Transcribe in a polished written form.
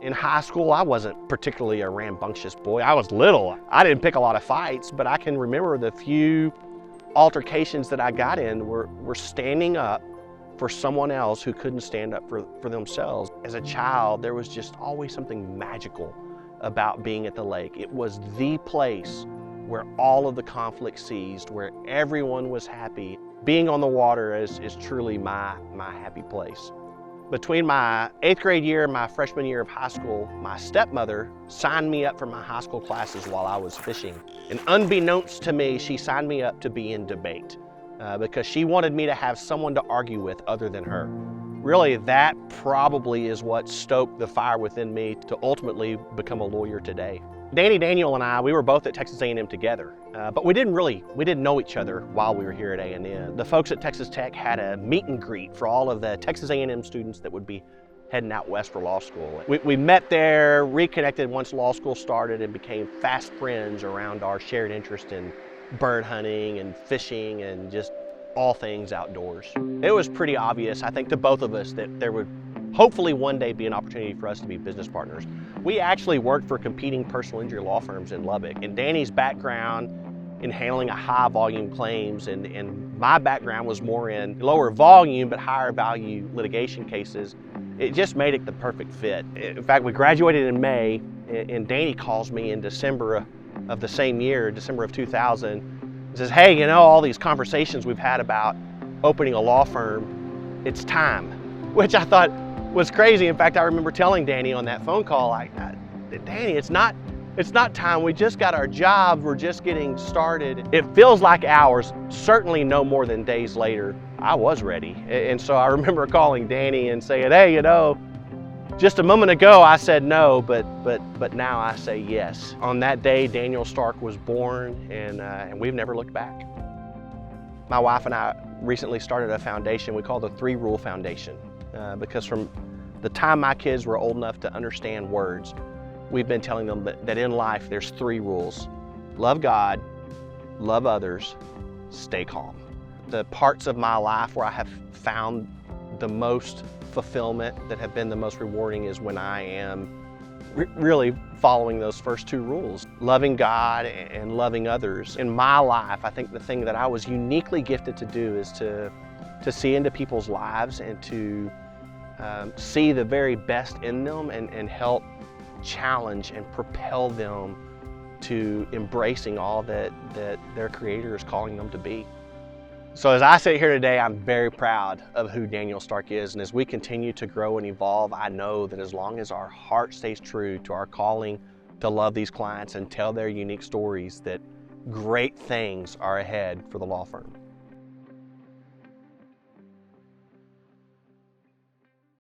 In high school, I wasn't particularly a rambunctious boy. I was little. I didn't pick a lot of fights, but I can remember the few altercations that I got in were standing up for someone else who couldn't stand up for themselves. As a child, there was just always something magical about being at the lake. It was the place where all of the conflict ceased, where everyone was happy. Being on the water is truly my happy place. Between my 8th grade year and my freshman year of high school, my stepmother signed me up for my high school classes while I was fishing. And unbeknownst to me, she signed me up to be in debate because she wanted me to have someone to argue with other than her. Really, that probably is what stoked the fire within me to ultimately become a lawyer today. Danny, Daniel, and I, we were both at Texas A&M together, but we didn't know each other while we were here at A&M. The folks at Texas Tech had a meet and greet for all of the Texas A&M students that would be heading out west for law school. We met there, reconnected once law school started, and became fast friends around our shared interest in bird hunting and fishing and just all things outdoors. It was pretty obvious, I think, to both of us that there would hopefully one day be an opportunity for us to be business partners. We actually worked for competing personal injury law firms in Lubbock, and Danny's background in handling a high volume claims and my background was more in lower volume but higher value litigation cases. It just made it the perfect fit. In fact, we graduated in May, and Danny calls me in December of the same year, December of 2000, and says, "Hey, you know, all these conversations we've had about opening a law firm, it's time." Which I thought was crazy. In fact, I remember telling Danny on that phone call, like, "Danny, it's not time. We just got our jobs. We're just getting started." It feels like hours, certainly no more than days later, I was ready. And so I remember calling Danny and saying, "Hey, you know, just a moment ago I said no, but now I say yes." On that day, Daniel Stark was born, and we've never looked back. My wife and I recently started a foundation we call the 3 Rule Foundation. Because from the time my kids were old enough to understand words, we've been telling them that in life there's 3 rules. Love God, love others, stay calm. The parts of my life where I have found the most fulfillment, that have been the most rewarding, is when I am really following those first 2 rules, loving God and loving others. In my life, I think the thing that I was uniquely gifted to do is to see into people's lives and to see the very best in them and help challenge and propel them to embracing all that their Creator is calling them to be. So as I sit here today, I'm very proud of who Daniel Stark is, and as we continue to grow and evolve, I know that as long as our heart stays true to our calling to love these clients and tell their unique stories, that great things are ahead for the law firm.